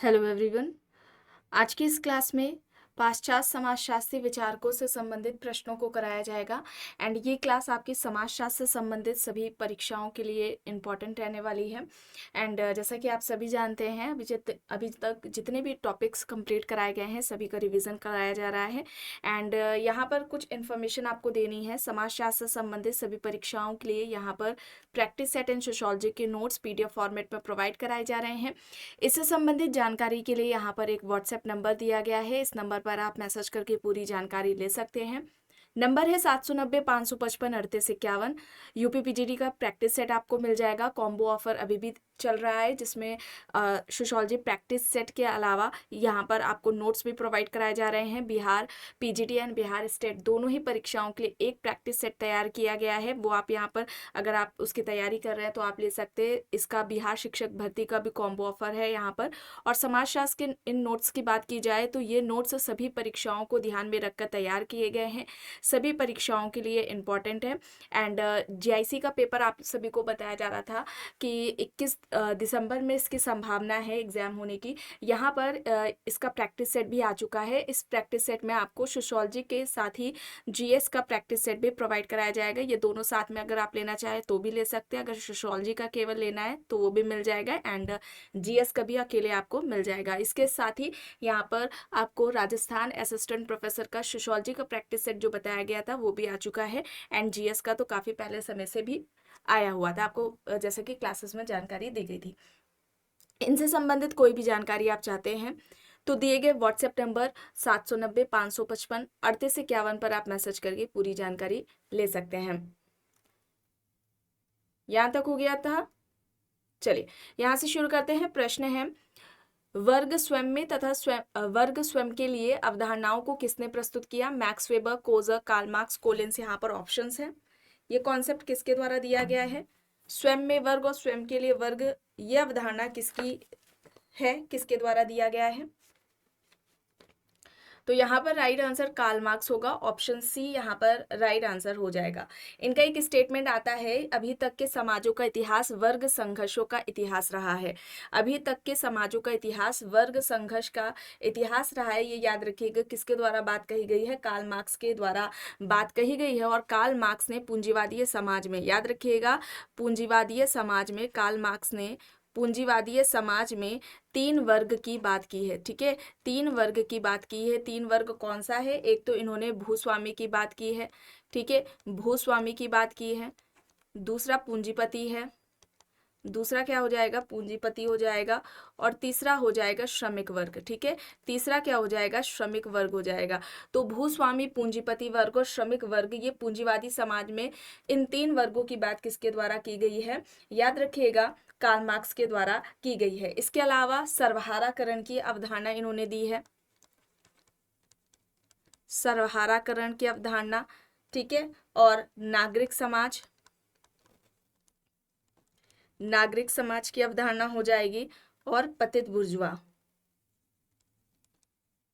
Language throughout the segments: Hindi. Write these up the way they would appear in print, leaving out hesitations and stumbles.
Hello everyone. आज की इस क्लास में पाश्चात्य समाजशास्त्री विचारकों से संबंधित प्रश्नों को कराया जाएगा एंड ये क्लास आपकी समाजशास्त्र से संबंधित सभी परीक्षाओं के लिए इम्पॉर्टेंट रहने वाली है। एंड जैसा कि आप सभी जानते हैं अभी तक जितने भी टॉपिक्स कंप्लीट कराए गए हैं सभी का रिवीजन कराया जा रहा है। एंड यहाँ पर कुछ इन्फॉर्मेशन आपको देनी है समाजशास्त्र से संबंधित सभी परीक्षाओं के लिए। यहाँ पर प्रैक्टिस सेट एंड सोशियोलॉजी के नोट्स पीडीएफ फॉर्मेट में प्रोवाइड कराए जा रहे हैं। इससे संबंधित जानकारी के लिए यहाँ पर एक व्हाट्सएप नंबर दिया गया है। इस नंबर पर आप मैसेज करके पूरी जानकारी ले सकते हैं। नंबर है 790-555-3851। यूपीपीजीडी का प्रैक्टिस सेट आपको मिल जाएगा। कॉम्बो ऑफर अभी भी चल रहा है जिसमें सोशियोलॉजी प्रैक्टिस सेट के अलावा यहाँ पर आपको नोट्स भी प्रोवाइड कराए जा रहे हैं। Bihar PGT and Bihar state दोनों ही परीक्षाओं के लिए एक प्रैक्टिस सेट तैयार किया गया है। वो आप यहाँ पर अगर आप उसकी तैयारी कर रहे हैं तो आप ले सकते हैं। इसका बिहार शिक्षक भर्ती का भी कॉम्बो ऑफर है यहाँ पर। और समाजशास्त्र के इन नोट्स की बात की जाए तो ये नोट्स सभी परीक्षाओं को ध्यान में रखकर तैयार किए गए हैं, सभी परीक्षाओं के लिए इम्पॉर्टेंट है। एंड जीआईसी का पेपर आप सभी को बताया जा रहा था कि 21 दिसंबर में इसकी संभावना है एग्जाम होने की। यहाँ पर इसका प्रैक्टिस सेट भी आ चुका है। इस प्रैक्टिस सेट में आपको सोशियोलॉजी के साथ ही जीएस का प्रैक्टिस सेट भी प्रोवाइड कराया जाएगा। ये दोनों साथ में अगर आप लेना चाहें तो भी ले सकते हैं। अगर सोशियोलॉजी का केवल लेना है तो वो भी मिल जाएगा एंड जीएस का भी अकेले आपको मिल जाएगा। इसके साथ ही यहाँ पर आपको राजस्थान असिस्टेंट प्रोफेसर का सोशियोलॉजी का प्रैक्टिस सेट जो बताया गया था वो भी आ चुका है। एंड जीएस का तो काफ़ी पहले समय से भी आया हुआ था, आपको जैसे कि क्लासेस में जानकारी दी गई थी। इनसे संबंधित कोई भी जानकारी आप चाहते हैं तो दिए गए व्हाट्सएप नंबर 790-555-3851 पर आप मैसेज करके पूरी जानकारी ले सकते हैं। यहाँ तक हो गया था। चलिए यहाँ से शुरू करते हैं। प्रश्न है, वर्ग स्वयं में तथा वर्ग स्वयं के लिए अवधारणाओं को किसने प्रस्तुत किया? Max Weber, Coser, Karl Marx, Collins. यहाँ पर ऑप्शंस हैं। ये कॉन्सेप्ट किसके द्वारा दिया गया है? स्वयं में वर्ग और स्वयं के लिए वर्ग, ये अवधारणा किसकी है, किसके द्वारा दिया गया है? तो यहाँ पर राइट आंसर कार्ल मार्क्स होगा। ऑप्शन सी यहाँ पर राइट आंसर हो जाएगा। इनका एक स्टेटमेंट आता है, अभी तक के समाजों का इतिहास वर्ग संघर्षों का इतिहास रहा है। अभी तक के समाजों का इतिहास वर्ग संघर्ष का इतिहास रहा है। ये याद रखिएगा किसके द्वारा बात कही गई है? कार्ल मार्क्स के द्वारा बात कही गई है। और कार्ल मार्क्स ने पूंजीवादी समाज में, याद रखिएगा, पूंजीवादी समाज में कार्ल मार्क्स ने पूंजीवादी समाज में 3 वर्ग की बात की है। ठीक है, 3 वर्ग की बात की है। 3 वर्ग कौन सा है? एक तो इन्होंने भूस्वामी की बात की है। ठीक है, भूस्वामी की बात की है। दूसरा पूंजीपति है। दूसरा क्या हो जाएगा? पूंजीपति हो जाएगा। और तीसरा हो जाएगा श्रमिक वर्ग। ठीक है, तीसरा क्या हो जाएगा? श्रमिक वर्ग हो जाएगा। तो भूस्वामी, पूंजीपति वर्ग और श्रमिक वर्ग, ये पूंजीवादी समाज में इन 3 वर्गों की बात किसके द्वारा की गई है? याद रखिएगा, कार्ल मार्क्स के द्वारा की गई है। इसके अलावा सर्वहाराकरण की अवधारणा इन्होंने दी है, सर्वहाराकरण की अवधारणा। ठीक है, और नागरिक समाज, नागरिक समाज की अवधारणा हो जाएगी। और पतित बुर्जुआ।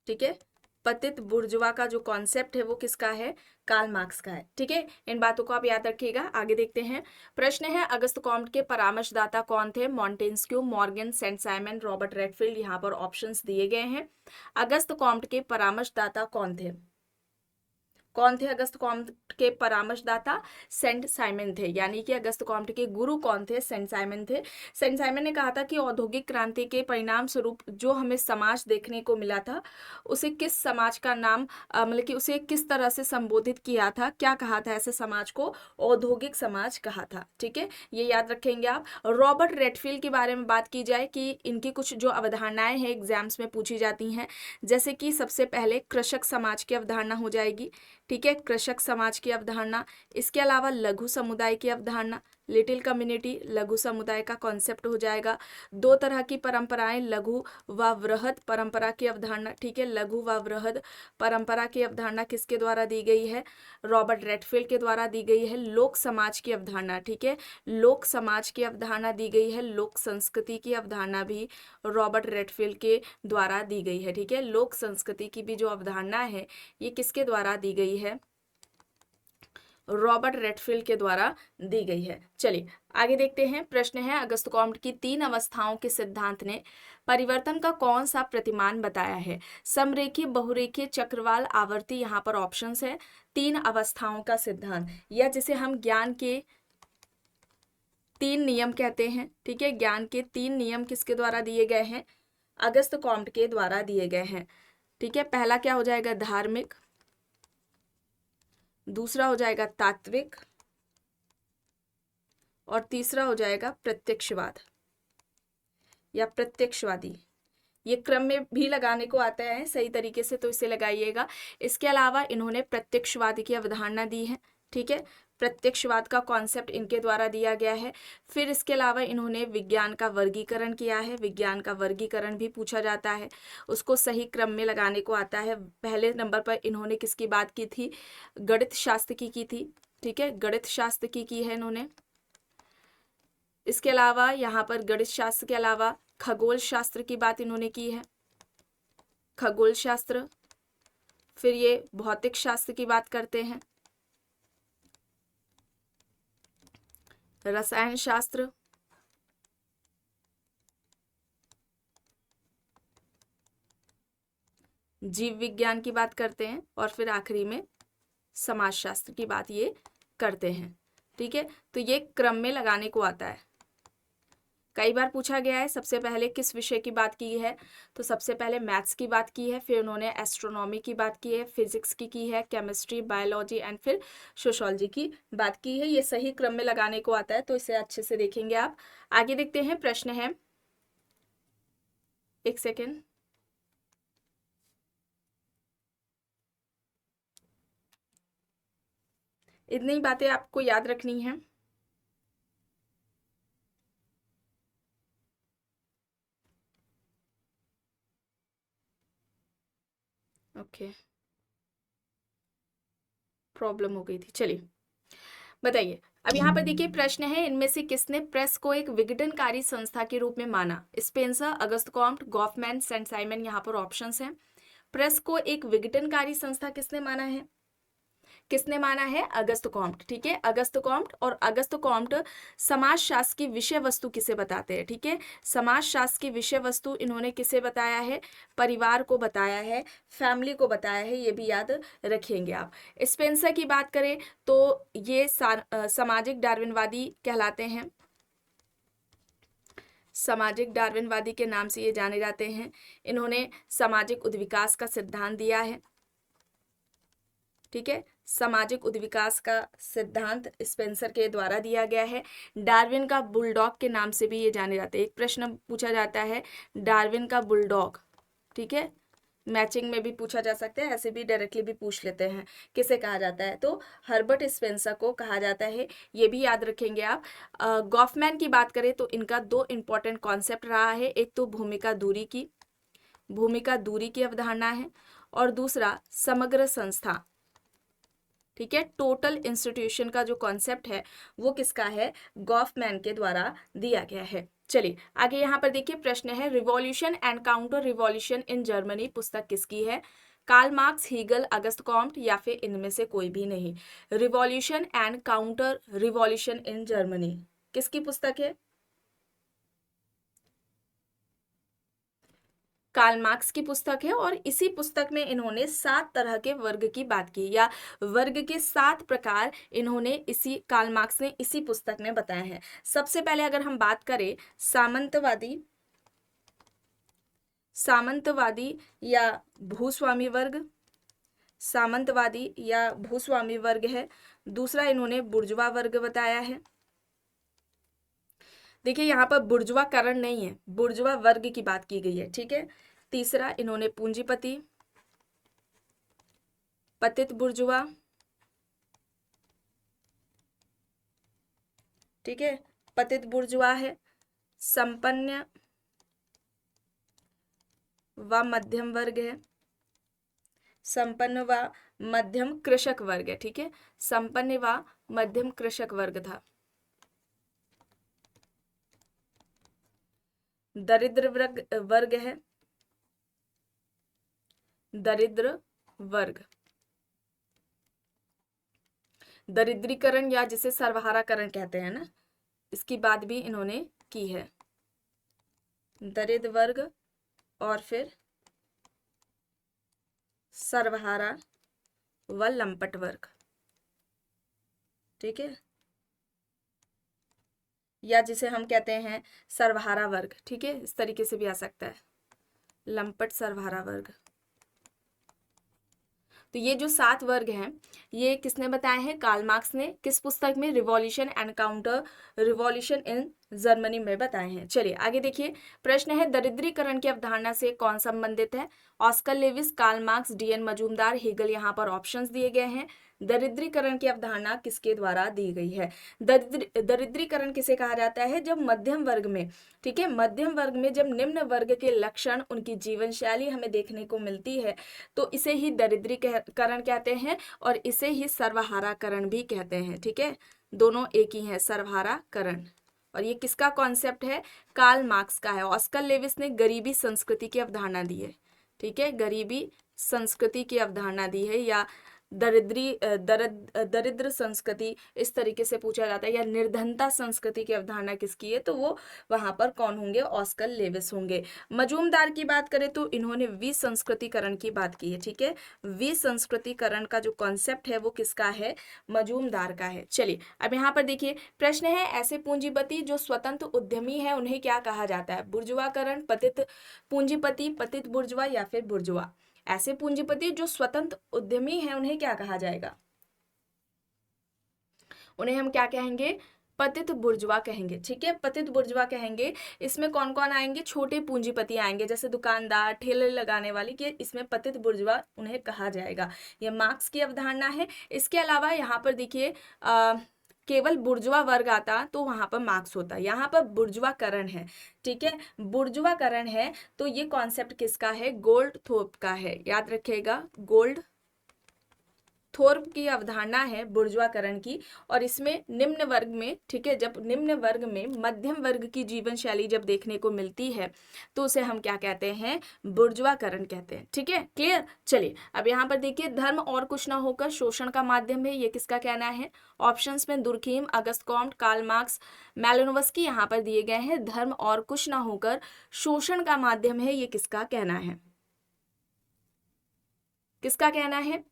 ठीक है, पतित बुर्जुआ का जो कॉन्सेप्ट है वो किसका है? कार्ल मार्क्स का है। ठीक है, इन बातों को आप याद रखिएगा। आगे देखते हैं। प्रश्न है, अगस्त कॉम्ट के परामर्शदाता कौन थे? Montesquieu, Morgan, Saint Simon, Robert Redfield. यहाँ पर ऑप्शंस दिए गए हैं। अगस्त कॉम्ट के परामर्शदाता कौन थे? कौन थे अगस्त कॉम्ट के परामर्शदाता? सेंट साइमन थे। यानी कि अगस्त कॉम्ट के गुरु कौन थे? सेंट साइमन थे। सेंट साइमन ने कहा था कि औद्योगिक क्रांति के परिणाम स्वरूप जो हमें समाज देखने को मिला था उसे किस समाज का नाम, मतलब कि उसे किस तरह से संबोधित किया था, क्या कहा था ऐसे समाज को? औद्योगिक समाज कहा था। ठीक है, ये याद रखेंगे आप। रॉबर्ट रेडफील्ड के बारे में बात की जाए कि इनकी कुछ जो अवधारणाएं हैं एग्जाम्स में पूछी जाती हैं, जैसे कि सबसे पहले कृषक समाज की अवधारणा हो जाएगी। ठीक है, कृषक समाज की अवधारणा। इसके अलावा लघु समुदाय की अवधारणा, लिटिल कम्युनिटी, लघु समुदाय का कॉन्सेप्ट हो जाएगा। 2 तरह की परंपराएं, लघु व वृहद परंपरा की अवधारणा। ठीक है, लघु व वृहद परंपरा की अवधारणा किसके द्वारा दी गई है? रॉबर्ट रेडफील्ड के द्वारा दी गई है। लोक समाज की अवधारणा, ठीक है, लोक समाज की अवधारणा दी गई है। लोक संस्कृति की अवधारणा भी रॉबर्ट रेडफील्ड के द्वारा दी गई है। ठीक है, लोक संस्कृति की भी जो अवधारणा है ये किसके द्वारा दी गई है? रॉबर्ट रेडफील्ड के द्वारा दी गई है। चलिए आगे देखते हैं। प्रश्न है अगस्त कॉम्ट की 3 अवस्थाओं के सिद्धांत ने परिवर्तन का कौन सा प्रतिमान बताया है? समरेखीय, बहुरेखीय, चक्रवाल, आवर्ती, यहाँ पर ऑप्शंस है। 3 अवस्थाओं का सिद्धांत, या जिसे हम ज्ञान के 3 नियम कहते हैं। ठीक है, ज्ञान के 3 नियम किसके द्वारा दिए गए हैं? अगस्त कॉम्ट के द्वारा दिए गए हैं। ठीक है, पहला क्या हो जाएगा? धार्मिक। दूसरा हो जाएगा तात्विक, और तीसरा हो जाएगा प्रत्यक्षवाद या प्रत्यक्षवादी। ये क्रम में भी लगाने को आता है सही तरीके से, तो इसे लगाइएगा। इसके अलावा इन्होंने प्रत्यक्षवाद की अवधारणा दी है। ठीक है, प्रत्यक्षवाद का कॉन्सेप्ट इनके द्वारा दिया गया है। फिर इसके अलावा इन्होंने विज्ञान का वर्गीकरण किया है। विज्ञान का वर्गीकरण भी पूछा जाता है, उसको सही क्रम में लगाने को आता है। पहले नंबर पर इन्होंने किसकी बात की थी? गणित शास्त्र की थी। ठीक है, गणित शास्त्र की है इन्होंने। इसके अलावा यहाँ पर गणित शास्त्र के अलावा खगोल शास्त्र की बात इन्होंने की है, खगोल शास्त्र। फिर ये भौतिक शास्त्र की बात करते हैं, रसायन शास्त्र, जीव विज्ञान की बात करते हैं, और फिर आखिरी में समाजशास्त्र की बात ये करते हैं। ठीक है, तो ये क्रम में लगाने को आता है। कई बार पूछा गया है सबसे पहले किस विषय की बात की है, तो सबसे पहले मैथ्स की बात की है, फिर उन्होंने एस्ट्रोनॉमी की बात की है, फिजिक्स की है, केमिस्ट्री, बायोलॉजी एंड फिर सोशोलॉजी की बात की है। ये सही क्रम में लगाने को आता है, तो इसे अच्छे से देखेंगे आप। आगे देखते हैं। प्रश्न है, एक सेकेंड, इतनी बातें आपको याद रखनी है। ओके, प्रॉब्लम हो गई थी। चलिए बताइए। अब यहाँ पर देखिए प्रश्न है, इनमें से किसने प्रेस को एक विघटनकारी संस्था के रूप में माना? Spencer, Auguste Comte, Goffman, Saint Simon, यहाँ पर ऑप्शंस हैं। प्रेस को एक विघटनकारी संस्था किसने माना है? किसने माना है? Auguste Comte. ठीक है, अगस्त कॉम्ट। और अगस्त कॉम्ट समाजशास्त्र की विषय वस्तु किसे बताते हैं? ठीक है, समाजशास्त्र की विषय वस्तु इन्होंने किसे बताया है? परिवार को बताया है, फैमिली को बताया है, ये भी याद रखेंगे आप। स्पेंसर की बात करें तो ये सामाजिक डार्विनवादी कहलाते हैं, सामाजिक डार्विनवादी के नाम से ये जाने जाते हैं। इन्होंने सामाजिक उद्विकास का सिद्धांत दिया है। ठीक है, सामाजिक उद्विकास का सिद्धांत स्पेंसर के द्वारा दिया गया है। डार्विन का बुलडॉग के नाम से भी ये जाने जाते हैं। एक प्रश्न पूछा जाता है, डार्विन का बुलडॉग। ठीक है, मैचिंग में भी पूछा जा सकता है, ऐसे भी डायरेक्टली भी पूछ लेते हैं किसे कहा जाता है, तो हर्बर्ट स्पेंसर को कहा जाता है। ये भी याद रखेंगे आप। गॉफमैन की बात करें तो इनका 2 इंपॉर्टेंट कॉन्सेप्ट रहा है। एक तो भूमिका दूरी की अवधारणा है, और दूसरा समग्र संस्था। ठीक है, टोटल इंस्टीट्यूशन का जो कॉन्सेप्ट है वो किसका है? गॉफमैन के द्वारा दिया गया है। चलिए आगे यहाँ पर देखिए प्रश्न है, revolution and counter revolution in Germany पुस्तक किसकी है? Karl Marx, Hegel, Auguste Comte, या फिर इनमें से कोई भी नहीं। Revolution and counter revolution in Germany किसकी पुस्तक है? कार्ल मार्क्स की पुस्तक है, और इसी पुस्तक में इन्होंने 7 तरह के वर्ग की बात की, या वर्ग के 7 प्रकार इन्होंने इसी कार्ल मार्क्स ने इसी पुस्तक में बताए हैं। सबसे पहले अगर हम बात करें सामंतवादी या भूस्वामी वर्ग, सामंतवादी या भूस्वामी वर्ग है। दूसरा इन्होंने बुर्जुआ वर्ग बताया है। देखिए यहाँ पर बुर्जुआ करण नहीं है, बुर्जुआ वर्ग की बात की गई है। ठीक है, तीसरा इन्होंने पूंजीपति, पतित बुर्जुआ, ठीक है, पतित बुर्जुआ है, संपन्न व मध्यम वर्ग है, संपन्न व मध्यम कृषक वर्ग है। ठीक है, संपन्न व मध्यम कृषक वर्ग था। दरिद्र वर्ग है, दरिद्र वर्ग। दरिद्रीकरण या जिसे सर्वहाराकरण कहते हैं ना, इसकी बात भी इन्होंने की है। दरिद्र वर्ग और फिर सर्वहारा व लंपट वर्ग, ठीक है, या जिसे हम कहते हैं सर्वहारा वर्ग, ठीक है, इस तरीके से भी आ सकता है, लंपट सर्वहारा वर्ग। तो ये जो 7 वर्ग हैं ये किसने बताए हैं? कार्ल मार्क्स ने। किस पुस्तक में? Revolution and counter revolution in Germany में बताए हैं। चलिए आगे देखिए, प्रश्न है दरिद्रीकरण की अवधारणा से कौन संबंधित है? Oscar Lewis, Karl Marx, D N. Majumdar, Hegel. यहाँ पर ऑप्शंस दिए गए हैं। दरिद्रीकरण की अवधारणा किसके द्वारा दी गई है? दरिद्रीकरण किसे कहा जाता है? जब मध्यम वर्ग में, ठीक है, मध्यम वर्ग में जब निम्न वर्ग के लक्षण, उनकी जीवन शैली हमें देखने को मिलती है तो इसे ही दरिद्रीकरण कहते हैं और इसे ही सर्वहाराकरण भी कहते हैं, ठीक है, दोनों एक ही है, सर्वहाराकरण। और ये किसका कॉन्सेप्ट है? कार्ल मार्क्स का है। ऑस्कर लेविस ने गरीबी संस्कृति की अवधारणा दी है, ठीक है, गरीबी संस्कृति की अवधारणा दी है, या दरिद्र संस्कृति इस तरीके से पूछा जाता है, या निर्धनता संस्कृति की अवधारणा किसकी है? तो वो वहां पर कौन होंगे? ऑस्कर लेविस होंगे। मजूमदार की बात करें तो इन्होंने विसंस्कृतिकरण की बात की है, ठीक है, विसंस्कृतिकरण का जो कॉन्सेप्ट है वो किसका है? मजूमदार का है। चलिए अब यहाँ पर देखिए, प्रश्न है ऐसे पूंजीपति जो स्वतंत्र उद्यमी है उन्हें क्या कहा जाता है? बुर्जुआकरण, पतित पूंजीपति, पतित बुर्जुआ या फिर बुर्जुआ? ऐसे पूंजीपति जो स्वतंत्र उद्यमी हैं उन्हें क्या कहा जाएगा? उन्हें हम क्या कहेंगे? पतित बुर्जुआ कहेंगे, ठीक है, पतित बुर्जुआ कहेंगे। इसमें कौन कौन आएंगे? छोटे पूंजीपति आएंगे, जैसे दुकानदार, ठेले लगाने वाले, कि इसमें पतित बुर्जुआ उन्हें कहा जाएगा। यह मार्क्स की अवधारणा है। इसके अलावा यहाँ पर देखिए केवल बुर्जुआ वर्ग आता तो वहां पर मार्क्स होता, यहाँ पर बुर्जुआकरण है, ठीक है, बुर्जुआकरण है। तो ये कॉन्सेप्ट किसका है? गोल्डथोर्प का है, याद रखिएगा, गोल्डथोर्प की अवधारणा है बुर्जुआकरण की। और इसमें निम्न वर्ग में, ठीक है, जब निम्न वर्ग में मध्यम वर्ग की जीवन शैली जब देखने को मिलती है तो उसे हम क्या कहते हैं? बुर्जुआकरण कहते हैं, ठीक है, क्लियर। चलिए अब यहाँ पर देखिए, धर्म और कुछ ना होकर शोषण का माध्यम है, ये किसका कहना है? ऑप्शंस में Durkheim, Auguste Comte, Karl Marx, मैलिनोवस्की यहाँ पर दिए गए हैं। धर्म और कुछ ना होकर शोषण का माध्यम है, ये किसका कहना है? किसका कहना है?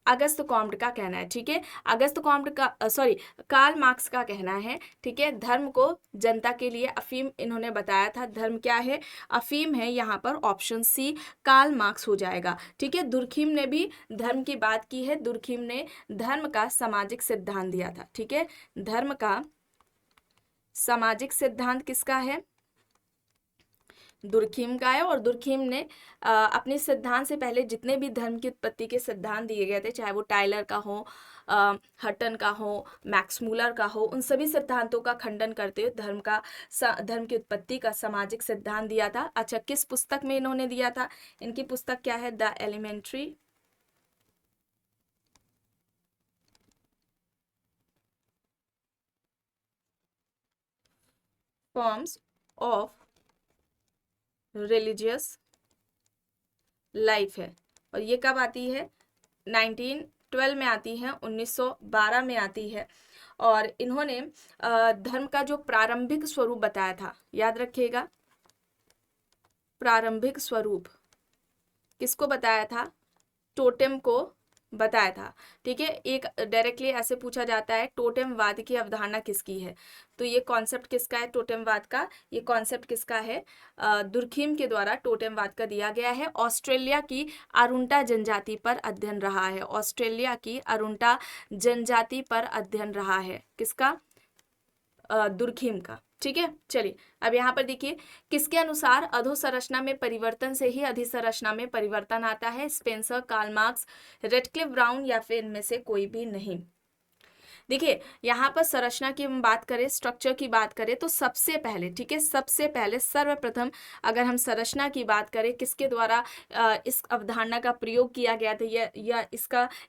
अगस्त कॉम्ट का कहना है, ठीक है, अगस्त कॉम्ट का सॉरी कार्ल मार्क्स का कहना है, ठीक है। धर्म को जनता के लिए अफीम इन्होंने बताया था। धर्म क्या है? अफीम है। यहाँ पर ऑप्शन सी कार्ल मार्क्स हो जाएगा, ठीक है। दुर्खीम ने भी धर्म की बात की है। दुर्खीम ने धर्म का सामाजिक सिद्धांत दिया था, ठीक है, धर्म का सामाजिक सिद्धांत किसका है? दुर्खीम का है। और दुर्खीम ने अपने सिद्धांत से पहले जितने भी धर्म की उत्पत्ति के सिद्धांत दिए गए थे, चाहे वो टाइलर का हो, हटन का हो, मैक्स मूलर का हो, उन सभी सिद्धांतों का खंडन करते हुए धर्म की उत्पत्ति का सामाजिक सिद्धांत दिया था। अच्छा, किस पुस्तक में इन्होंने दिया था? इनकी पुस्तक क्या है? The elementary forms of religious life है। और ये कब आती है? 1912 में आती है, 1912 में आती है। और इन्होंने धर्म का जो प्रारंभिक स्वरूप बताया था, याद रखिएगा, प्रारंभिक स्वरूप किसको बताया था? टोटेम को बताया था, ठीक है। एक डायरेक्टली ऐसे पूछा जाता है, टोटेमवाद की अवधारणा किसकी है? तो ये कॉन्सेप्ट किसका है? टोटेमवाद का। ये कॉन्सेप्ट किसका है? दुर्खीम के द्वारा टोटेमवाद का दिया गया है। ऑस्ट्रेलिया की अरुंटा जनजाति पर अध्ययन रहा है। ऑस्ट्रेलिया की अरुंटा जनजाति पर अध्ययन रहा है, किसका? दुर्खीम का, ठीक है। चलिए अब यहाँ पर देखिए, किसके अनुसार अधोसंरचना में परिवर्तन से ही अधिसंरचना में परिवर्तन आता है? Spencer, Karl Marx, Radcliffe Brown या फिर इनमें से कोई भी नहीं। देखिए यहाँ पर संरचना की हम बात करें, स्ट्रक्चर की बात करें तो सबसे पहले, ठीक है, सबसे पहले सर्वप्रथम अगर हम संरचना की बात करें किसके द्वारा इस अवधारणा का प्रयोग किया गया था या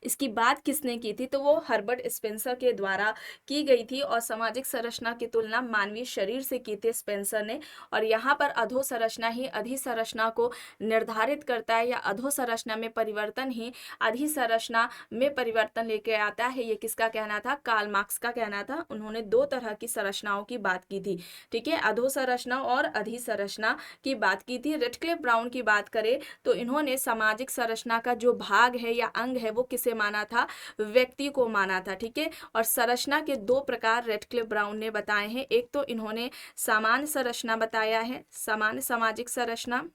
इसकी बात किसने की थी, तो वो हर्बर्ट स्पेंसर के द्वारा की गई थी। और सामाजिक संरचना की तुलना मानवीय शरीर से की थी स्पेंसर ने। और यहाँ पर अधोसंरचना ही अधिसंरचना को निर्धारित करता है, या अधोसंरचना में परिवर्तन ही अधिसंरचना में परिवर्तन लेके आता है। ये किसका कहना था? कार्ल मार्क्स का कहना था। उन्होंने दो तरह की संरचनाओं की बात की थी, ठीक है, अधोसंरचना और अधिसंरचना की बात की थी। रेडक्लिफ ब्राउन की बात करें तो इन्होंने सामाजिक संरचना का जो भाग है या अंग है वो किसे माना था? व्यक्ति को माना था, ठीक है। और संरचना के दो प्रकार रेडक्लिफ ब्राउन ने बताए हैं। एक तो इन्होंने सामान्य संरचना बताया है, सामान्य सामाजिक संरचना,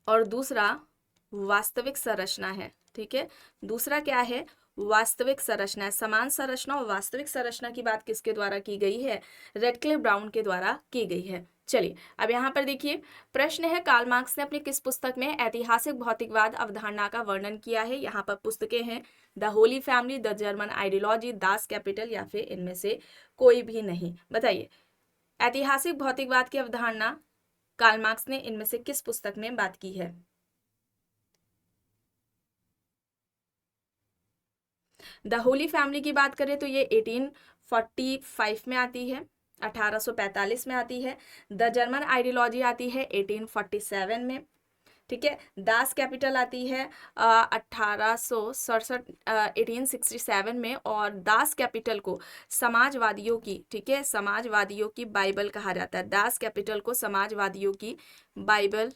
और दूसरा वास्तविक संरचना है, ठीक है। दूसरा क्या है? वास्तविक संरचना है। समान संरचना और वास्तविक संरचना की बात किसके द्वारा की गई है? रेडक्लिफ ब्राउन के द्वारा की गई है। चलिए अब यहाँ पर देखिए, प्रश्न है कार्ल मार्क्स ने अपनी किस पुस्तक में ऐतिहासिक भौतिकवाद अवधारणा का वर्णन किया है? यहाँ पर पुस्तकें हैं the Holi family, the German ideology, Das Kapital, या फिर इनमें से कोई भी नहीं। बताइए, ऐतिहासिक भौतिकवाद की अवधारणा कार्ल मार्क्स ने इनमें से किस पुस्तक में बात की है? द होली फैमिली की बात करें तो ये 1845 में आती है, 1845 में आती है। द जर्मन आइडियोलॉजी आती है 1847 में, ठीक है। दास कैपिटल आती है 1867 1867 में। और दास कैपिटल को समाजवादियों की, ठीक है, समाजवादियों की बाइबल कहा जाता है। दास कैपिटल को समाजवादियों की बाइबल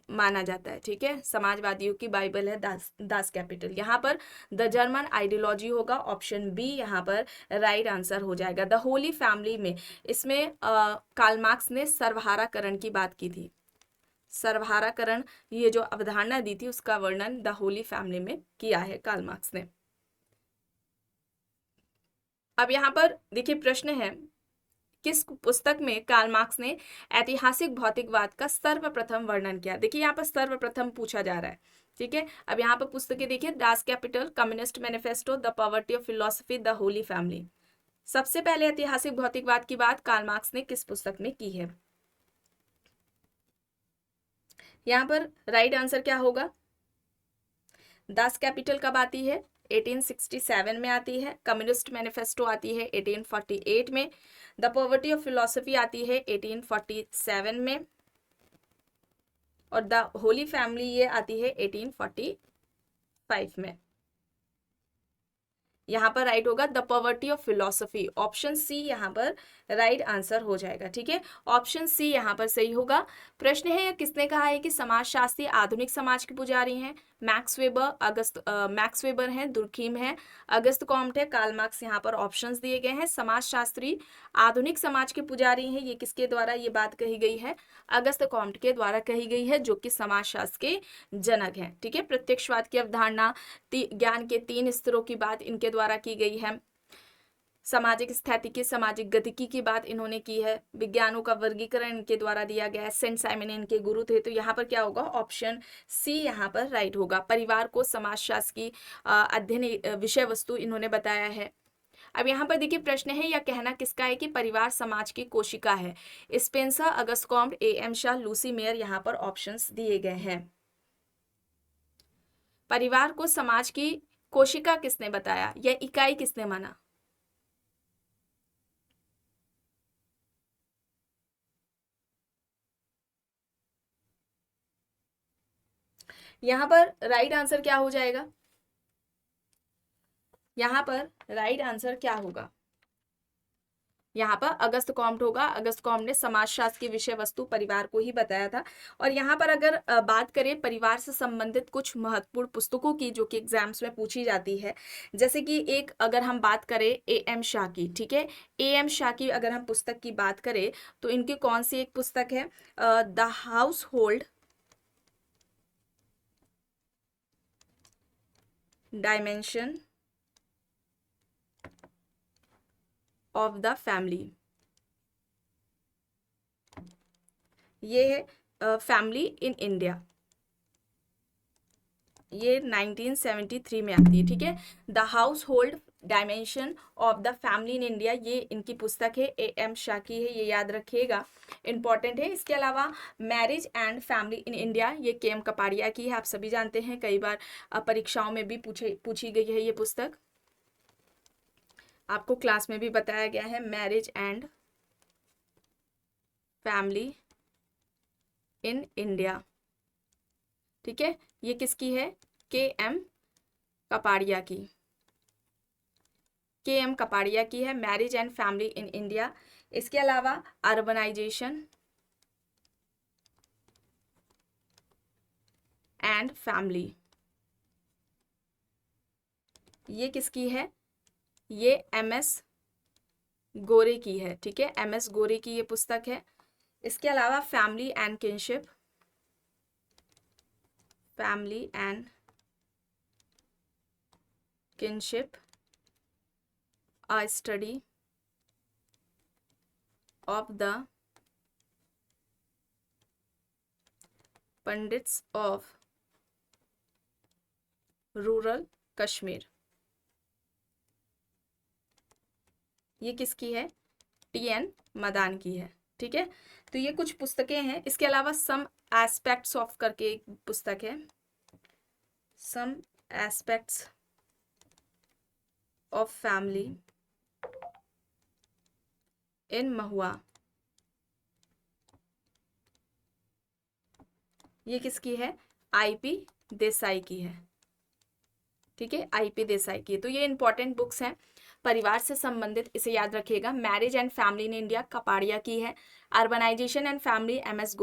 माना जाता है, ठीक है। समाजवादियों की बाइबल है दास कैपिटल। यहाँ पर द जर्मन आइडियोलॉजी होगा, ऑप्शन बी यहाँ पर राइट आंसर हो जाएगा। द होली फैमिली में इसमें कार्ल मार्क्स ने सर्वहाराकरण की बात की थी। सर्वहाराकरण, ये जो अवधारणा दी थी उसका वर्णन द होली फैमिली में किया है कार्ल मार्क्स ने। अब यहाँ पर देखिए प्रश्न है, किस पुस्तक में कार्ल मार्क्स ने ऐतिहासिक भौतिकवाद का सर्वप्रथम वर्णन किया? देखिए यहाँ पर सर्वप्रथम पूछा जा रहा है, ठीक है। अब यहाँ पर पुस्तकें देखिए, Das Kapital, communist manifesto, the poverty of philosophy, the Holi family. सबसे पहले ऐतिहासिक भौतिकवाद की बात कार्ल मार्क्स ने किस पुस्तक में की है? यहाँ पर राइट आंसर क्या होगा? दास कैपिटल कब आती है? 1867 में आती है। कम्युनिस्ट मैनिफेस्टो आती है 1848 में। द पॉवर्टी ऑफ फिलोसफी आती है 1847 में। और द होली फैमिली ये आती है 1845 में। यहाँ पर राइट होगा the poverty of philosophy, option C यहाँ पर राइट आंसर हो जाएगा, ठीक है। ऑप्शन सी यहाँ पर सही होगा। प्रश्न है, किसने कहा है कि समाजशास्त्री आधुनिक समाज के पुजारी हैं? मैक्स वेबर हैं, दुर्खीम है, अगस्त कॉम्ट है, कार्ल मार्क्स। यहाँ पर ऑप्शंस दिए गए हैं। समाजशास्त्री आधुनिक समाज के पुजारी हैं, ये किसके द्वारा ये बात कही गई है? अगस्त कॉम्ट के द्वारा कही गई है, जो कि समाजशास्त्र के जनक हैं, ठीक है। प्रत्यक्षवाद की अवधारणा, ज्ञान के 3 स्तरों की बात इनके द्वारा की गई है। सामाजिक स्थितिकी, सामाजिक गतिकी की बात इन्होंने की है। विज्ञानों का वर्गीकरण इनके द्वारा दिया गया है। सेंट साइमन इनके गुरु थे। तो यहाँ पर क्या होगा? ऑप्शन सी यहाँ पर राइट होगा। परिवार को समाजशास्त्र की अध्ययन विषय वस्तु इन्होंने बताया है। अब यहाँ पर देखिए प्रश्न है, यह कहना किसका है कि परिवार समाज की कोशिका है? Spencer, Auguste Comte, A.M. Shah, Lucy Mair. यहाँ पर ऑप्शंस दिए गए हैं। परिवार को समाज की कोशिका किसने बताया या इकाई किसने माना? यहाँ पर राइट आंसर क्या हो जाएगा? यहाँ पर राइट आंसर क्या होगा? यहाँ पर अगस्त कॉम्ट होगा। अगस्त कॉम्ट ने समाजशास्त्र की विषय वस्तु परिवार को ही बताया था। और यहाँ पर अगर बात करें परिवार से संबंधित कुछ महत्वपूर्ण पुस्तकों की जो कि एग्जाम्स में पूछी जाती है, जैसे कि एक अगर हम बात करें A.M. शाह की, ठीक है, A.M. शाह की अगर हम पुस्तक की बात करें तो इनकी कौन सी एक पुस्तक है? The house hold dimension of the family. ये है फैमिली इन इंडिया। ये 1973 में आती है, ठीक है। The house hold dimension of the family in India, ये इनकी पुस्तक है, A.M. शाह की है, ये याद रखिएगा, इंपॉर्टेंट है। इसके अलावा marriage and family in India, ये KM कपाड़िया की है, आप सभी जानते हैं, कई बार परीक्षाओं में भी पूछी गई है ये पुस्तक, आपको क्लास में भी बताया गया है, marriage and family in India, ठीक है। ये किसकी है? KM कपाड़िया की, KM कपाड़िया की है, marriage and family in India. इसके अलावा अर्बनाइजेशन एंड फैमिली, ये किसकी है? ये MS गोरे की है, ठीक है, MS गोरे की ये पुस्तक है। इसके अलावा family and kinship, family and kinship, a study of the pandits of rural Kashmir, ये किसकी है? TN मदान की है, ठीक है। तो ये कुछ पुस्तकें हैं। इसके अलावा सम एस्पेक्ट्स ऑफ करके एक पुस्तक है, some aspects of family in महुआ, ये किसकी है? IP देसाई की है, ठीक है, IP देसाई की है। तो ये इंपॉर्टेंट बुक्स हैं परिवार से संबंधित, इसे याद रखिएगा। Marriage and family in India Kapadia की है, अर्बनाइजेशन एंड फैमिली MS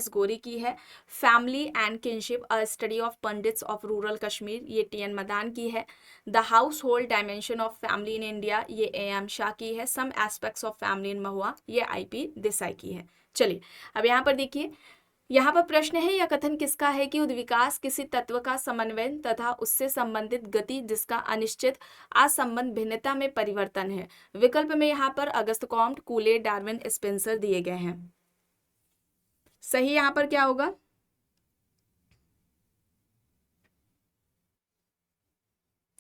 गोरी की है, family and kinship a study of pandits of rural Kashmir, ये TN मदान की है, the house hold dimension of family in India, ये AM शाह की है, some aspects of family in महुआ, ये IP देसाई की है। चलिए अब यहाँ पर देखिए, यहाँ पर प्रश्न है, यह कथन किसका है कि उद्विकास किसी तत्व का समन्वय तथा उससे संबंधित गति जिसका अनिश्चित असंबंध भिन्नता में परिवर्तन है। विकल्प में यहाँ पर अगस्त कॉम्ट, कूले, डार्विन, स्पेंसर दिए गए हैं। सही यहाँ पर क्या होगा?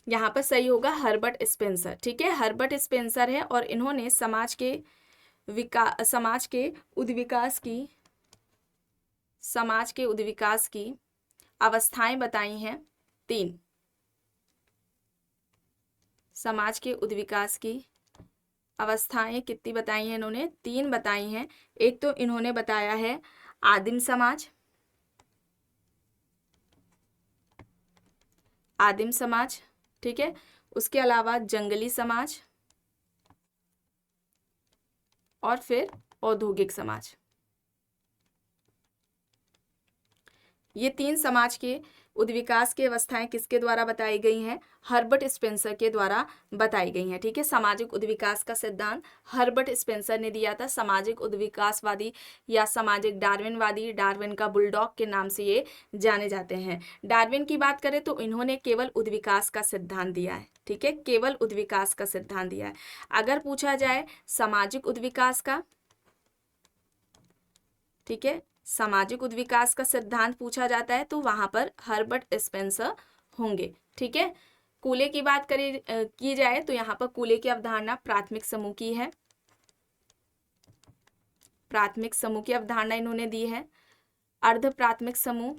यहाँ पर सही होगा हर्बर्ट स्पेंसर, ठीक है, हर्बर्ट स्पेंसर है, और इन्होंने समाज के उद्विकास की अवस्थाएं बताई हैं 3। समाज के उद्विकास की अवस्थाएं कितनी बताई हैं इन्होंने? 3 बताई हैं। एक तो इन्होंने बताया है आदिम समाज, ठीक है, उसके अलावा जंगली समाज और फिर औद्योगिक समाज। ये 3 समाज के उद्विकास की अवस्थाएं किसके द्वारा बताई गई हैं? हर्बर्ट स्पेंसर के द्वारा बताई गई हैं, ठीक है। सामाजिक उद्विकास का सिद्धांत हर्बर्ट स्पेंसर ने दिया था। सामाजिक उद्विकासवादी या सामाजिक डार्विनवादी, डार्विन का बुलडॉग के नाम से ये जाने जाते हैं। डार्विन की बात करें तो इन्होंने केवल उद्विकास का सिद्धांत दिया है, ठीक है, केवल उद्विकास का सिद्धांत दिया है। अगर पूछा जाए सामाजिक उद्विकास का, ठीक है, सामाजिक उद्विकास का सिद्धांत पूछा जाता है तो वहां पर हर्बर्ट स्पेंसर होंगे, ठीक है। कूले की बात की जाए तो यहाँ पर कूले की अवधारणा प्राथमिक समूह की है, प्राथमिक समूह की अवधारणा इन्होंने दी है। अर्ध प्राथमिक समूह,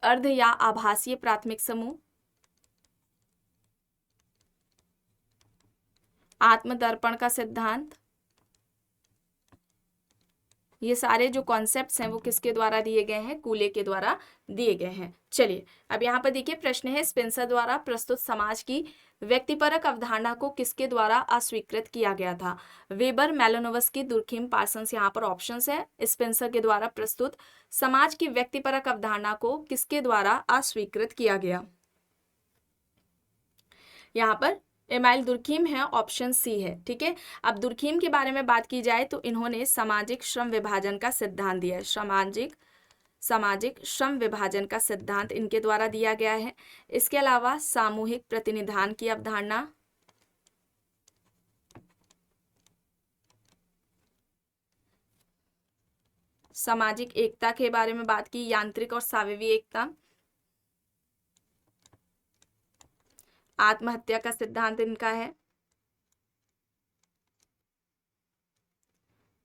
अर्ध या आभासीय प्राथमिक समूह, आत्मदर्पण का सिद्धांत, ये सारे जो कॉन्सेप्ट्स हैं वो किसके द्वारा दिए गए हैं? कूले के द्वारा दिए गए हैं। चलिए अब यहाँ पर देखिए, प्रश्न है स्पेंसर द्वारा प्रस्तुत समाज की व्यक्तिपरक अवधारणा को किसके द्वारा अस्वीकृत किया गया था? वेबर, मेलोनोवस्की, दुर्खिम, पार्सन्स, यहाँ पर ऑप्शंस है। स्पेंसर के द्वारा प्रस्तुत समाज की व्यक्तिपरक अवधारणा को किसके द्वारा अस्वीकृत किया गया? यहाँ पर एमाइल दुर्खिम है, ऑप्शन सी है, ठीक है। अब दुर्खिम के बारे में बात की जाए तो इन्होंने सामाजिक श्रम विभाजन का सिद्धांत दिया है। सामाजिक श्रम विभाजन का सिद्धांत इनके द्वारा दिया गया है। इसके अलावा सामूहिक प्रतिनिधान की अवधारणा, सामाजिक एकता के बारे में बात की, यांत्रिक और सावयवी एकता। आत्महत्या का सिद्धांत इनका है।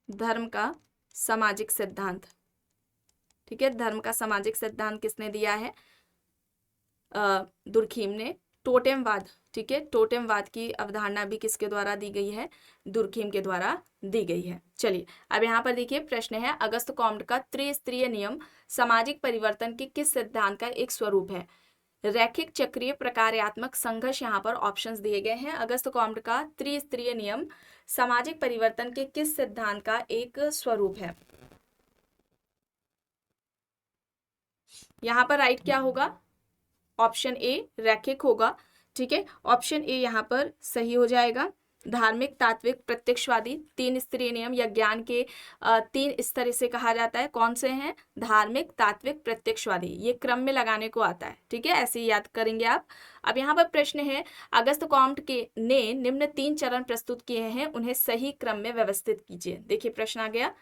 धर्म का सामाजिक सिद्धांत, ठीक है, धर्म का सामाजिक सिद्धांत किसने दिया है? दुर्खीम ने। टोटेमवाद, ठीक है, टोटेमवाद की अवधारणा भी किसके द्वारा दी गई है? दुर्खीम के द्वारा दी गई है। चलिए अब यहाँ पर देखिए प्रश्न है, अगस्त कॉम्ट का त्रिस्तरीय नियम सामाजिक परिवर्तन के किस सिद्धांत का एक स्वरूप है? रैखिक, चक्रीय, प्रकार्यात्मक, संघर्ष। यहाँ पर ऑप्शंस दिए गए हैं। अगस्त कॉम्ट का त्रिस्तरीय नियम सामाजिक परिवर्तन के किस सिद्धांत का एक स्वरूप है? यहाँ पर राइट क्या होगा? ऑप्शन ए रैखिक होगा, ठीक है, ऑप्शन ए यहाँ पर सही हो जाएगा। धार्मिक, तात्विक, प्रत्यक्षवादी, तीन स्तरीय नियम या ज्ञान के तीन स्तर इसे कहा जाता है। कौन से हैं? धार्मिक, तात्विक, प्रत्यक्षवादी। ये क्रम में लगाने को आता है, ठीक है, ऐसे ही याद करेंगे आप। अब यहाँ पर प्रश्न है, अगस्त कॉम्ट के ने निम्न 3 चरण प्रस्तुत किए हैं, उन्हें सही क्रम में व्यवस्थित कीजिए। देखिए प्रश्न आ गया,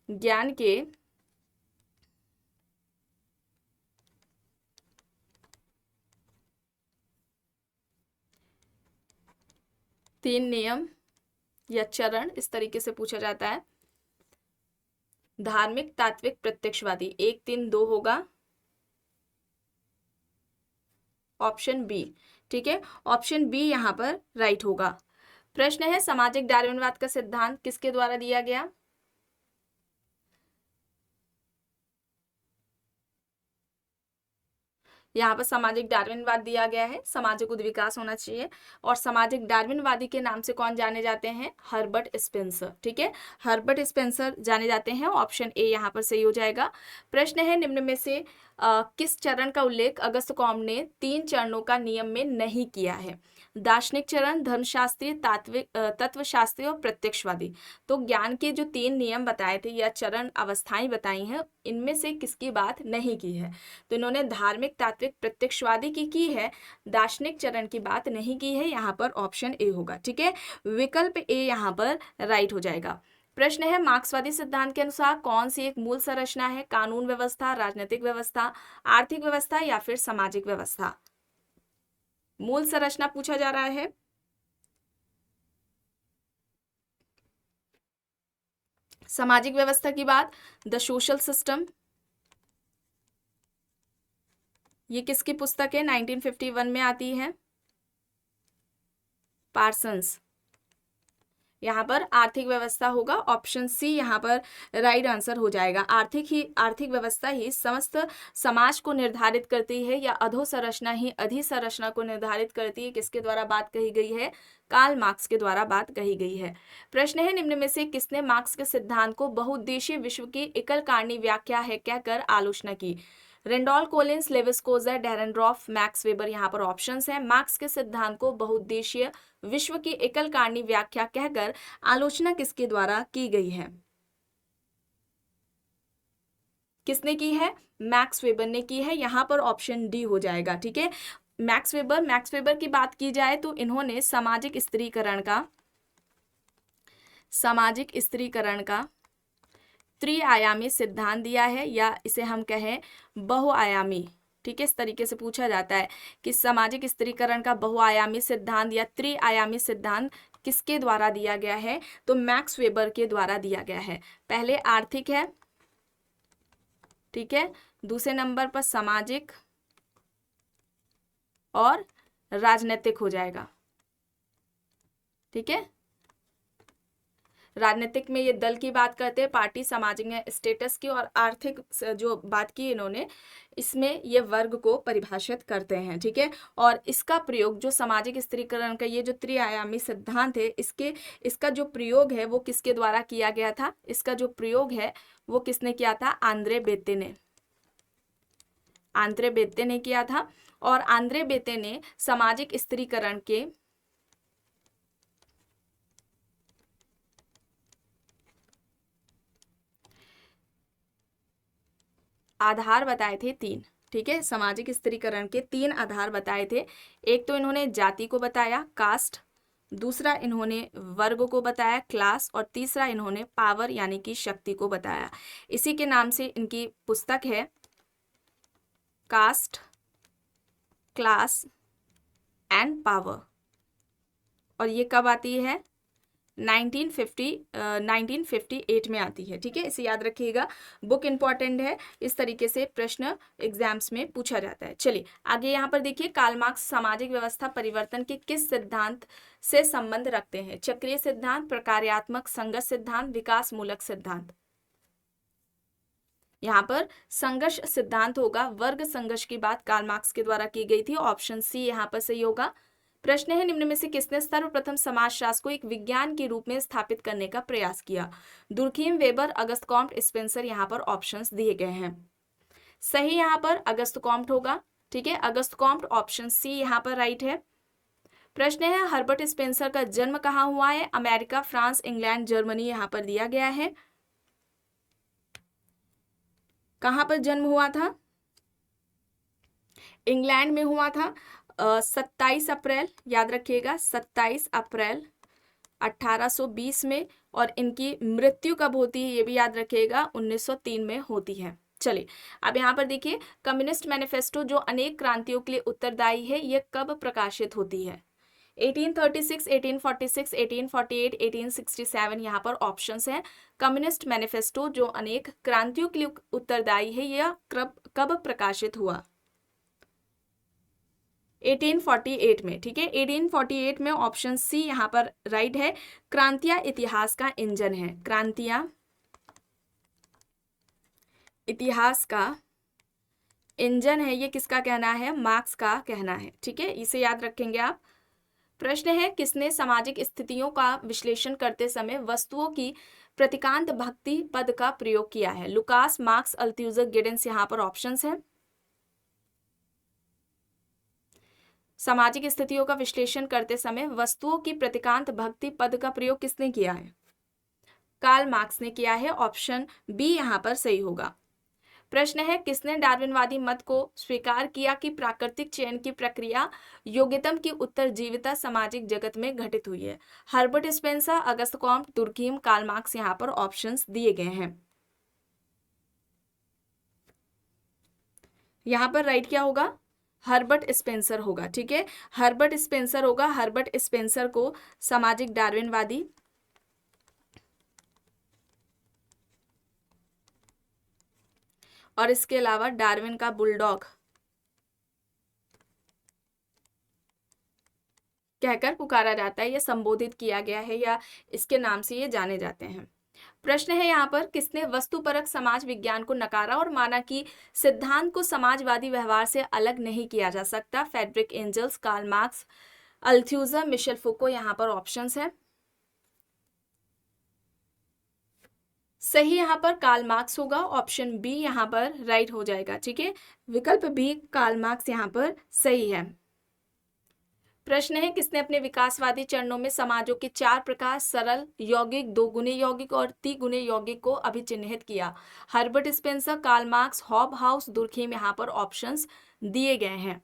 ज्ञान के 3 नियम या चरण, इस तरीके से पूछा जाता है। धार्मिक, तात्विक, प्रत्यक्षवादी, 1 3 2 होगा ऑप्शन बी, ठीक है, ऑप्शन बी यहाँ पर राइट होगा। प्रश्न है, सामाजिक डार्विनवाद का सिद्धांत किसके द्वारा दिया गया? यहाँ पर सामाजिक डार्विनवाद दिया गया है, सामाजिक उद्विकास होना चाहिए। और सामाजिक डार्विनवादी के नाम से कौन जाने जाते हैं? हर्बर्ट स्पेंसर, ठीक है, हर्बर्ट स्पेंसर जाने जाते हैं। ऑप्शन ए यहाँ पर सही हो जाएगा। प्रश्न है, निम्न में से किस चरण का उल्लेख अगस्त कॉम्ट ने 3 चरणों का नियम में नहीं किया है? दार्शनिक चरण, धर्मशास्त्रीय, तात्विक, तत्वशास्त्रीय और प्रत्यक्षवादी। तो ज्ञान के जो 3 नियम बताए थे या चरण अवस्थाएं बताई हैं, इनमें से किसकी बात नहीं की है? तो इन्होंने धार्मिक, तात्विक, प्रत्यक्षवादी की है, दार्शनिक चरण की बात नहीं की है। यहाँ पर ऑप्शन ए होगा, ठीक है, विकल्प ए यहाँ पर राइट हो जाएगा। प्रश्न है, मार्क्सवादी सिद्धांत के अनुसार कौन सी एक मूल संरचना है? कानून व्यवस्था, राजनीतिक व्यवस्था, आर्थिक व्यवस्था या फिर सामाजिक व्यवस्था? मूल संरचना पूछा जा रहा है। सामाजिक व्यवस्था की बात, द सोशल सिस्टम, ये किसकी पुस्तक है? 1951 में आती है, पार्सन्स। यहाँ पर आर्थिक व्यवस्था होगा, ऑप्शन सी यहाँ पर राइट आंसर हो जाएगा। आर्थिक व्यवस्था ही समस्त समाज को निर्धारित करती है या अधोसंरचना ही अधिसंरचना को निर्धारित करती है। किसके द्वारा बात कही गई है? कार्ल मार्क्स के द्वारा बात कही गई है। प्रश्न है, निम्न में से किसने मार्क्स के सिद्धांत को बहुउद्देशीय विश्व की एकल कारणी व्याख्या है कहकर आलोचना की? Randolph Collins, Lewis Coser, Dahrendorf, Max Weber. यहाँ पर ऑप्शंस हैं। मार्क्स के सिद्धांत को बहुउद्देशीय विश्व की एकल कारणी व्याख्या कहकर आलोचना किसके द्वारा की गई है? किसने की है? मैक्स वेबर ने की है। यहाँ पर ऑप्शन डी हो जाएगा, ठीक है, मैक्स वेबर की बात की जाए तो इन्होंने सामाजिक स्त्रीकरण का त्रिआयामी सिद्धांत दिया है, या इसे हम कहें बहुआयामी, ठीक है, इस तरीके से पूछा जाता है कि सामाजिक स्त्रीकरण का बहुआयामी सिद्धांत या त्रिआयामी सिद्धांत किसके द्वारा दिया गया है? तो मैक्स वेबर के द्वारा दिया गया है। पहले आर्थिक है, ठीक है, दूसरे नंबर पर सामाजिक और राजनीतिक हो जाएगा, ठीक है। राजनीतिक में ये दल की बात करते हैं, पार्टी, सामाजिक में स्टेटस की, और आर्थिक जो बात की इन्होंने, इसमें ये वर्ग को परिभाषित करते हैं, ठीक है। और इसका प्रयोग जो सामाजिक स्त्रीकरण का ये जो त्रिआयामी सिद्धांत है, इसका जो प्रयोग है वो किसके द्वारा किया गया था? इसका जो प्रयोग है वो किसने किया था? आंद्रे बेत्ते ने किया था। और आंद्रे बेत्ते ने सामाजिक स्त्रीकरण के आधार बताए थे 3, ठीक है, सामाजिक स्त्रीकरण के 3 आधार बताए थे। एक तो इन्होंने जाति को बताया, कास्ट, दूसरा इन्होंने वर्ग को बताया, क्लास, और तीसरा इन्होंने पावर यानी कि शक्ति को बताया। इसी के नाम से इनकी पुस्तक है कास्ट, क्लास एंड पावर, और ये कब आती है? 1958 में आती है। ठीक है, इसे याद रखिएगा, बुक इंपॉर्टेंट है, इस तरीके से प्रश्न एग्जाम्स में पूछा जाता है। चलिए आगे यहाँ पर देखिए, कार्ल मार्क्स सामाजिक व्यवस्था परिवर्तन के किस सिद्धांत से संबंध रखते हैं? चक्रीय सिद्धांत, प्रकार्यात्मक, संघर्ष सिद्धांत, विकास मूलक सिद्धांत। यहाँ पर संघर्ष सिद्धांत होगा, वर्ग संघर्ष की बात कार्ल मार्क्स के द्वारा की गई थी, ऑप्शन सी यहाँ पर सही होगा। प्रश्न है, निम्न में से किसने सर्वप्रथम समाजशास्त्र को एक विज्ञान के रूप में स्थापित करने का प्रयास किया? Durkheim, weber, Auguste Comte, Spencer. यहाँ पर ऑप्शंस दिए गए हैं। सही यहाँ पर अगस्त कॉम्ट होगा। ठीक है, अगस्त कॉम्ट, ऑप्शन सी यहाँ पर राइट है। प्रश्न है, हर्बर्ट स्पेंसर का जन्म कहाँ हुआ है? America, France, England, Germany. यहाँ पर दिया गया है कहाँ पर जन्म हुआ था? इंग्लैंड में हुआ था। 27 अप्रैल, याद रखिएगा, 27 अप्रैल 1820 में, और इनकी मृत्यु कब होती है ये भी याद रखिएगा, 1903 में होती है। चलिए अब यहाँ पर देखिए, कम्युनिस्ट मैनिफेस्टो जो अनेक क्रांतियों के लिए उत्तरदायी है, ये कब प्रकाशित होती है? 1836, 1846, 1848, 1867। यहाँ पर ऑप्शंस हैं। कम्युनिस्ट मैनिफेस्टो जो अनेक क्रांतियों के लिए उत्तरदायी है, यह कब प्रकाशित हुआ? 1848 में। ठीक है, 1848 में, ऑप्शन सी यहाँ पर राइट है। क्रांतियां इतिहास का इंजन है, क्रांतियां इतिहास का इंजन है, ये किसका कहना है? मार्क्स का कहना है। ठीक है, इसे याद रखेंगे आप। प्रश्न है, किसने सामाजिक स्थितियों का विश्लेषण करते समय वस्तुओं की प्रतीकांत भक्ति पद का प्रयोग किया है? Lucas, Marx, Althusser, Giddens. यहाँ पर ऑप्शंस हैं। सामाजिक स्थितियों का विश्लेषण करते समय वस्तुओं की प्रतीकांत भक्ति पद का प्रयोग किसने किया है? कार्ल मार्क्स ने किया है, ऑप्शन बी यहाँ पर सही होगा। प्रश्न है, किसने डार्विनवादी मत को स्वीकार किया कि प्राकृतिक चयन की प्रक्रिया योग्यतम की उत्तरजीविता सामाजिक जगत में घटित हुई है? Herbert Spencer, Auguste Comte, Durkheim, Karl Marx. यहाँ पर ऑप्शंस दिए गए हैं। यहाँ पर राइट क्या होगा? हर्बर्ट स्पेंसर होगा। ठीक है, हर्बर्ट स्पेंसर होगा। हर्बर्ट स्पेंसर को सामाजिक डार्विनवादी और इसके अलावा डार्विन का बुलडॉग कहकर पुकारा जाता है, या संबोधित किया गया है, या इसके नाम से ये जाने जाते हैं। प्रश्न है यहाँ पर, किसने वस्तुपरक समाज विज्ञान को नकारा और माना कि सिद्धांत को समाजवादी व्यवहार से अलग नहीं किया जा सकता? Friedrich Engels, Karl Marx, Althusser, Michel Foucault. यहाँ पर ऑप्शंस है। सही यहाँ पर कार्ल मार्क्स होगा, ऑप्शन बी यहाँ पर राइट हो जाएगा। ठीक है, विकल्प बी कार्ल मार्क्स यहाँ पर सही है। प्रश्न है, किसने अपने विकासवादी चरणों में समाजों के 4 प्रकार सरल, यौगिक, 2 गुने यौगिक और 3 गुने यौगिक को अभिचिह्नित किया? Herbert Spencer, Karl Marx, Hobhouse, Durkheim. यहाँ पर ऑप्शंस दिए गए हैं।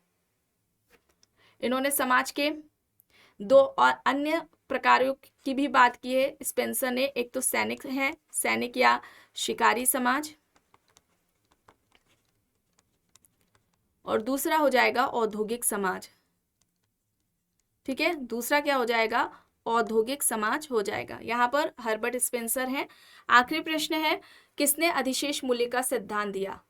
इन्होंने समाज के 2 और अन्य प्रकारों की भी बात की है स्पेंसर ने। एक तो सैनिक है, सैनिक या शिकारी समाज, और दूसरा हो जाएगा औद्योगिक समाज। ठीक है, दूसरा क्या हो जाएगा? औद्योगिक समाज हो जाएगा। यहाँ पर हर्बर्ट स्पेंसर है। आखिरी प्रश्न है, किसने अधिशेष मूल्य का सिद्धांत दिया?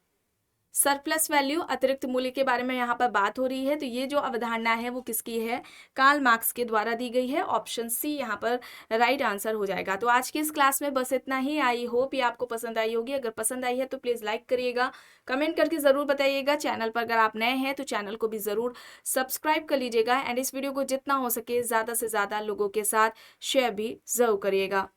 सरप्लस वैल्यू, अतिरिक्त मूल्य के बारे में यहाँ पर बात हो रही है, तो ये जो अवधारणा है वो किसकी है? कार्ल मार्क्स के द्वारा दी गई है, ऑप्शन सी यहाँ पर राइट आंसर हो जाएगा। तो आज की इस क्लास में बस इतना ही। आई होप ये आपको पसंद आई होगी। अगर पसंद आई है तो प्लीज़ लाइक करिएगा, कमेंट करके ज़रूर बताइएगा। चैनल पर अगर आप नए हैं तो चैनल को भी ज़रूर सब्सक्राइब कर लीजिएगा, एंड इस वीडियो को जितना हो सके ज़्यादा से ज़्यादा लोगों के साथ शेयर भी ज़रूर करिएगा।